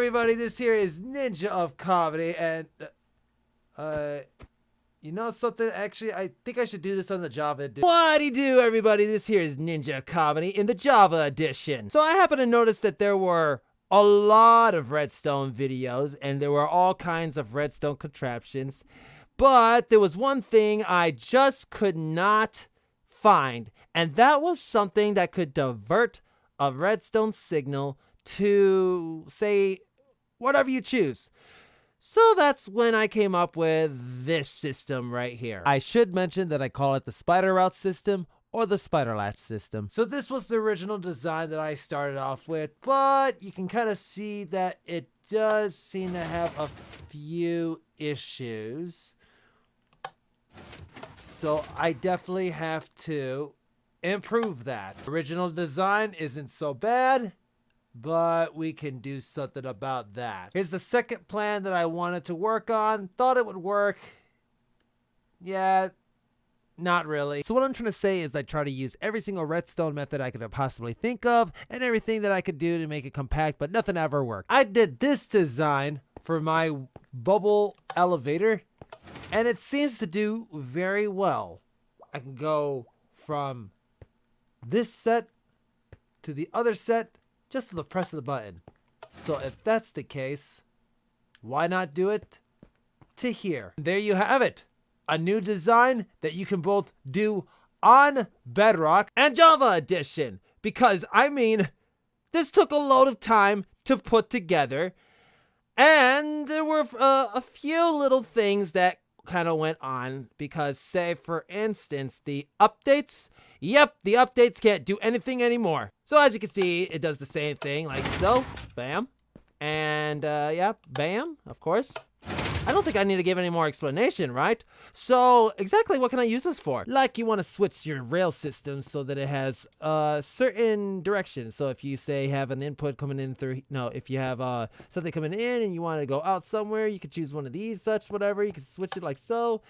everybody, this here is Ninja of Comedy, and, you know something? Actually, I think I should do this on the Java edition. What'd do, everybody? This here is Ninja Comedy in the Java edition. So I happen to notice that there were a lot of redstone videos, and there were all kinds of redstone contraptions, but there was one thing I just could not find, and that was something that could divert a redstone signal to, say, whatever you choose. So that's when I came up with this system right here. I should mention that I call it the spider route system or the spider latch system. So this was the original design that I started off with, but you can kind of see that it does seem to have a few issues. So I definitely have to improve that. Original design isn't so bad, but we can do something about that. Here's the second plan that I wanted to work on. Thought it would work. Yeah, not really. So what I'm trying to say is I try to use every single redstone method I could possibly think of and everything that I could do to make it compact, but nothing ever worked. I did this design for my bubble elevator, and it seems to do very well. I can go from this set to the other set just with the press of the button. So if that's the case, why not do it to here? There you have it. A new design that you can both do on Bedrock and Java Edition. Because, I mean, this took a load of time to put together. And there were a few little things that kind of went on. Because, say, for instance, the updates. Yep, the updates can't do anything anymore. So as you can see, it does the same thing like so. Bam. And, yeah, bam, of course. I don't think I need to give any more explanation, right? So exactly what can I use this for? Like you want to switch your rail system so that it has certain directions. So if you say have an input coming in through, no, if you have something coming in and you want to go out somewhere, you could choose one of these, such, whatever. You can switch it like so.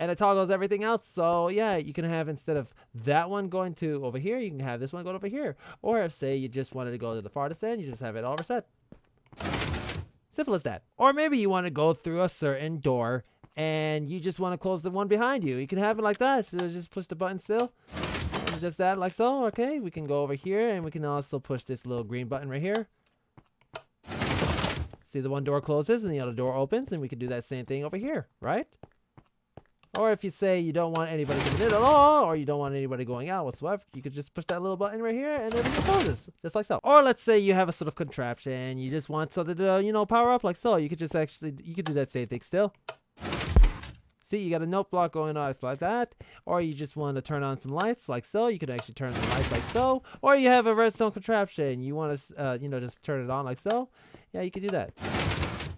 And it toggles everything else. So yeah, you can have, instead of that one going to over here, you can have this one go over here. Or if, say, you just wanted to go to the farthest end, you just have it all reset. Simple as that. Or maybe you want to go through a certain door and you just want to close the one behind you. You can have it like that. So just push the button still. And just that like so. Okay, we can go over here and we can also push this little green button right here. See, the one door closes and the other door opens, and we can do that same thing over here, right? Or if you say you don't want anybody coming in at all, or you don't want anybody going out whatsoever, you could just push that little button right here and everything closes, just like so. Or let's say you have a sort of contraption, you just want something to, you know, power up like so. You could just actually, you could do that same thing still. See, you got a note block going on like that. Or you just want to turn on some lights like so. You can actually turn the lights like so. Or you have a redstone contraption. You want to, you know, just turn it on like so. Yeah, you can do that.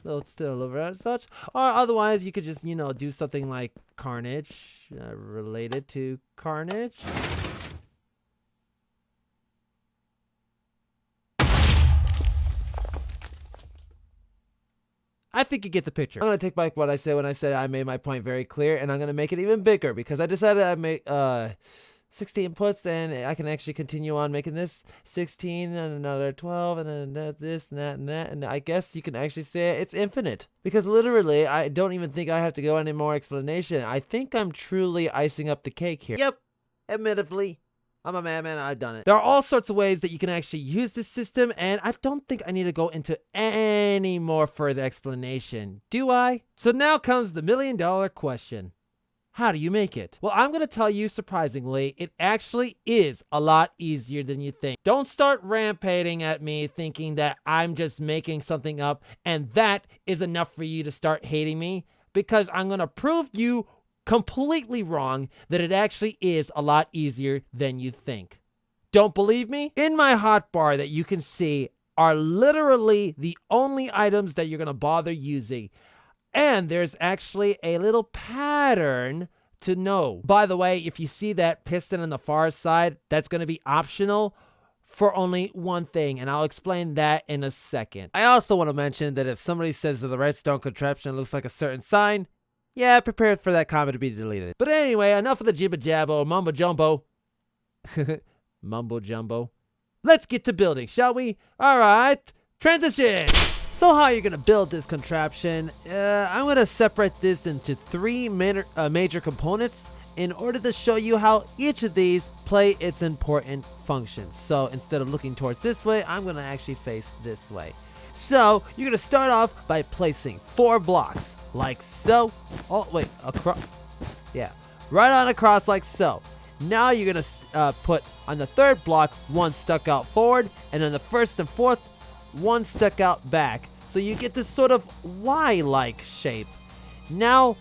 Little still over and such. Or otherwise, you could just, you know, do something like Carnage, related to Carnage. I think you get the picture. I'm going to take back what I said when I said I made my point very clear, and I'm going to make it even bigger because I decided I make 60 inputs, and I can actually continue on making this 16 and another 12 and then this and that and that, and I guess you can actually say it's infinite because literally I don't even think I have to go any more explanation. I think I'm truly icing up the cake here. Yep, admittedly, I'm a madman. I've done it. There are all sorts of ways that you can actually use this system, and I don't think I need to go into any more further explanation, do I? So now comes the million-dollar question. How do you make it? Well, I'm going to tell you, surprisingly, it actually is a lot easier than you think. Don't start rampaging at me thinking that I'm just making something up and that is enough for you to start hating me, because I'm going to prove you completely wrong that it actually is a lot easier than you think. Don't believe me? In my hotbar that you can see are literally the only items that you're going to bother using. And there's actually a little pattern to know. By the way, if you see that piston on the far side, that's going to be optional for only one thing, and I'll explain that in a second. I also want to mention that if somebody says that the redstone contraption looks like a certain sign, yeah, prepare for that comment to be deleted. But anyway, enough of the jibba jabbo, mumbo jumbo. Mumbo jumbo. Let's get to building, shall we? All right. Transition! So how you're gonna build this contraption, I'm gonna separate this into three major components in order to show you how each of these play its important functions. So instead of looking towards this way, I'm gonna actually face this way. So you're gonna start off by placing 4 blocks like so. Oh wait, across. Yeah, right on across like so. Now you're gonna put on the 3rd block 1 stuck out forward, and on the 1st and 4th 1 stuck out back. So you get this sort of Y-like shape. Now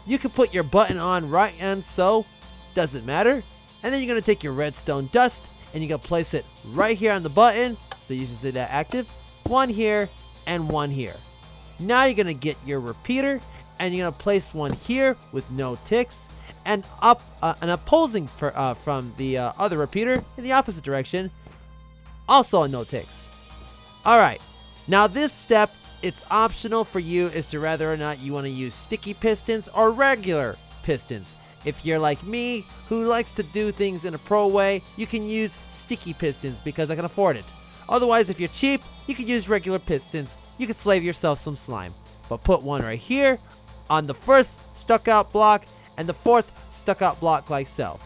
you can put your button on right and so, doesn't matter. And then you're gonna take your redstone dust and you're gonna place it right here on the button. So you just did that active. 1 here and 1 here. Now you're gonna get your repeater and you're gonna place 1 here with no ticks, and up an opposing from the other repeater in the opposite direction, also a no ticks. All right. Now this step, it's optional for you as to whether or not you want to use sticky pistons or regular pistons. If you're like me, who likes to do things in a pro way, you can use sticky pistons because I can afford it. Otherwise, if you're cheap, you can use regular pistons. You can save yourself some slime. But put 1 right here on the 1st stuck out block and the 4th stuck out block like so.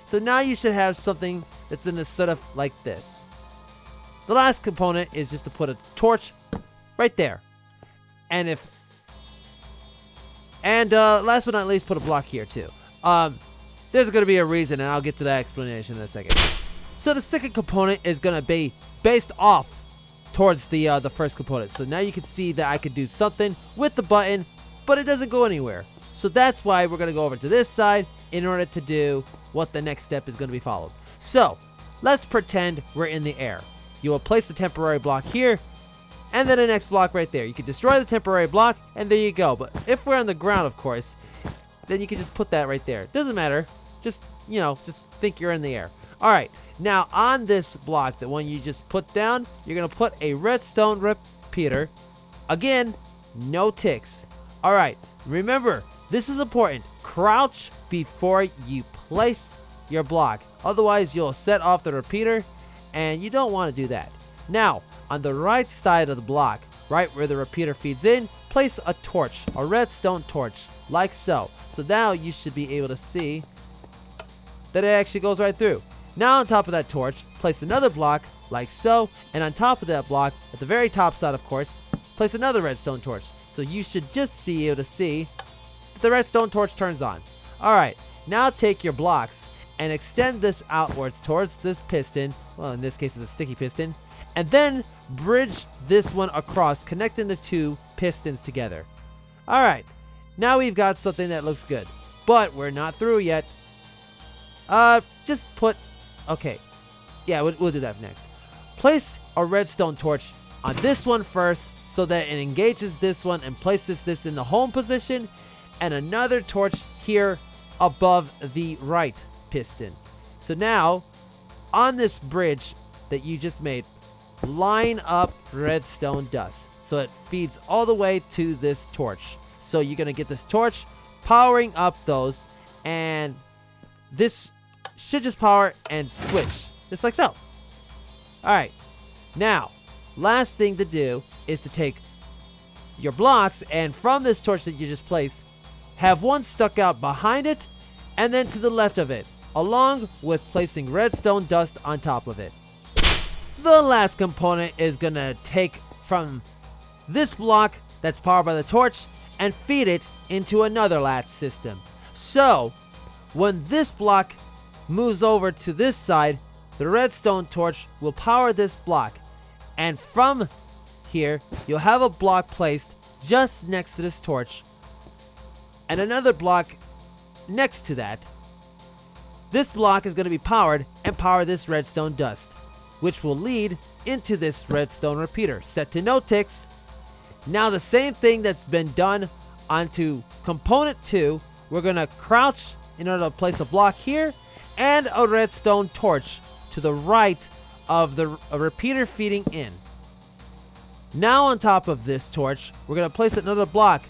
So now you should have something that's in a setup like this. The last component is just to put a torch right there. And last but not least, put a block here too. There's going to be a reason, and I'll get to that explanation in a second. So the second component is going to be based off towards the first component. So now you can see that I could do something with the button, but it doesn't go anywhere. So that's why we're going to go over to this side in order to do what the next step is going to be followed. So let's pretend we're in the air. You will place the temporary block here, and then the next block right there. You can destroy the temporary block, and there you go. But if we're on the ground, of course, then you can just put that right there. Doesn't matter. Just, just think you're in the air. All right. Now, on this block, the one you just put down, you're going to put a redstone repeater. Again, no ticks. All right. Remember, this is important. Crouch before you place your block. Otherwise, you'll set off the repeater, and you don't want to do that. Now, on the right side of the block, right where the repeater feeds in, place a torch, a redstone torch, like so. So now you should be able to see that it actually goes right through. Now on top of that torch, place another block, like so, and on top of that block, at the very top side of course, place another redstone torch. So you should just be able to see that the redstone torch turns on. Alright, now take your blocks and extend this outwards towards this piston, well in this case it's a sticky piston, and then bridge this one across, connecting the 2 pistons together. Alright, now we've got something that looks good, but we're not through yet. Just put, okay, yeah, we'll do that next. Place a redstone torch on this one first so that it engages this one and places this in the home position, and another torch here above the right piston. So now on this bridge that you just made, line up redstone dust so it feeds all the way to this torch. So you're gonna get this torch powering up those, and this should just power and switch just like so. Alright, now last thing to do is to take your blocks, and from this torch that you just placed, have 1 stuck out behind it and then to the left of it, along with placing redstone dust on top of it. The last component is gonna take from this block that's powered by the torch and feed it into another latch system. So when this block moves over to this side, the redstone torch will power this block, and from here you'll have a block placed just next to this torch and another block next to that. This block is going to be powered and power this redstone dust, which will lead into this redstone repeater set to no ticks. Now the same thing that's been done onto component 2, we're going to crouch in order to place a block here and a redstone torch to the right of the repeater feeding in. Now on top of this torch, we're going to place another block,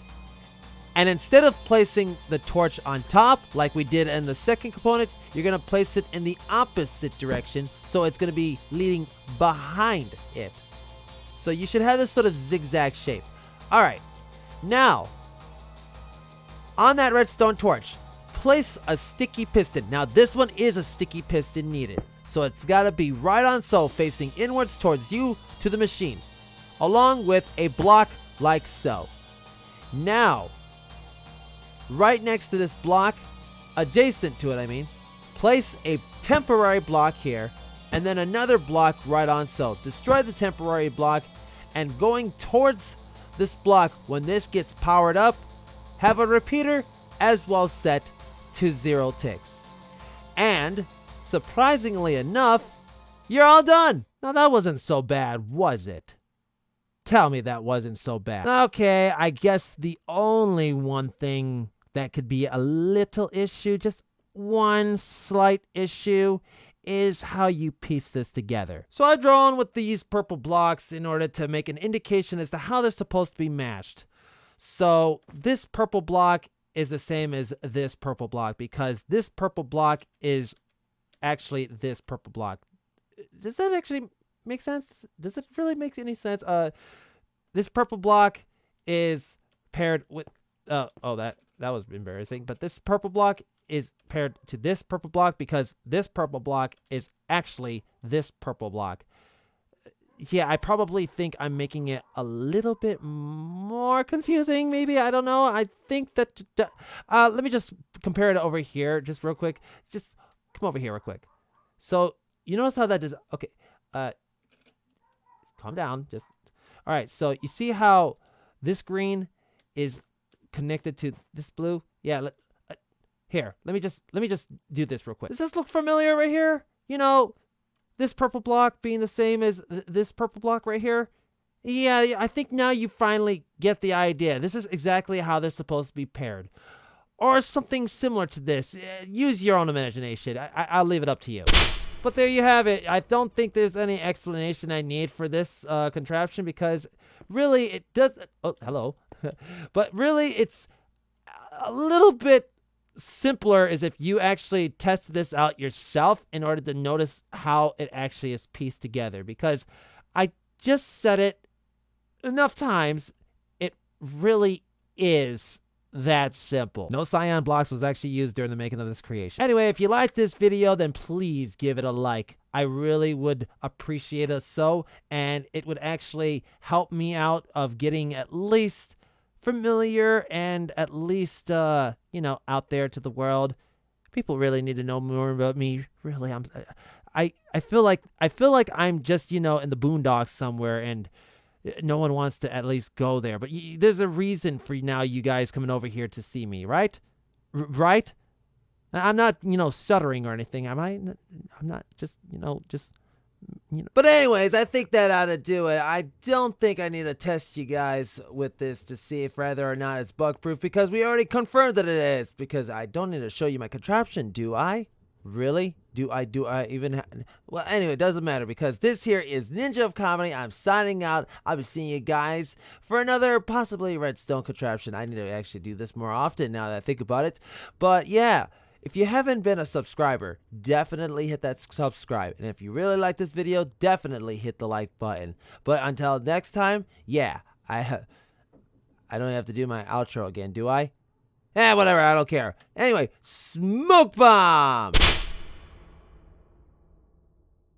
and instead of placing the torch on top like we did in the second component, you're going to place it in the opposite direction, so it's going to be leading behind it. So you should have this sort of zigzag shape. All right, now on that redstone torch, place a sticky piston. Now this one is a sticky piston needed. So it's got to be right on so, facing inwards towards you to the machine, along with a block like so. Now, right next to this block, adjacent to it I mean, place a temporary block here, and then another block right on so. Destroy the temporary block, and going towards this block, when this gets powered up, have a repeater as well set to 0 ticks. And surprisingly enough, you're all done. Now that wasn't so bad, was it? Tell me that wasn't so bad. Okay, I guess the only one thing that could be a little issue, just one slight issue, is how you piece this together. So I've drawn with these purple blocks in order to make an indication as to how they're supposed to be matched. So this purple block is the same as this purple block, because this purple block is actually this purple block. Does that actually make sense? Does it really make any sense? This purple block is paired with that was embarrassing, but this purple block is paired to this purple block because this purple block is actually this purple block. Yeah, I probably think I'm making it a little bit more confusing, maybe. I don't know. I think that let me just compare it over here just real quick. Just come over here real quick. So you notice how that does. Okay, calm down. Just all right. So you see how this green is connected to this blue? Yeah. Here, let me just do this real quick. Does this look familiar right here? You know, this purple block being the same as this purple block right here? Yeah, I think now you finally get the idea. This is exactly how they're supposed to be paired. Or something similar to this. Use your own imagination. I'll leave it up to you. But there you have it. I don't think there's any explanation I need for this contraption, because really it does... Oh, hello. But really it's a little bit simpler is if you actually test this out yourself in order to notice how it actually is pieced together, because I just said it enough times. It really is that simple. No cyan blocks was actually used during the making of this creation. Anyway, if you liked this video, then please give it a like. I really would appreciate it so, and it would actually help me out of getting at least familiar and at least out there to the world. People really need to know more about me. Really, I feel like I'm just in the boondocks somewhere, and no one wants to at least go there. But there's a reason for now you guys coming over here to see me, right? Right? I'm not stuttering or anything, am I? I'm not just But anyways, I think that ought to do it. I don't think I need to test you guys with this to see if whether or not it's bug proof, because we already confirmed that it is. Because I don't need to show you my contraption, do I? Really? Do I even well, anyway, it doesn't matter, because this here is Ninja of Comedy. I'm signing out. I'll be seeing you guys for another possibly redstone contraption. I need to actually do this more often now that I think about it. But yeah, if you haven't been a subscriber, definitely hit that subscribe. And if you really like this video, definitely hit the like button. But until next time, yeah, I don't have to do my outro again, do I? Whatever, I don't care. Anyway, smoke bomb!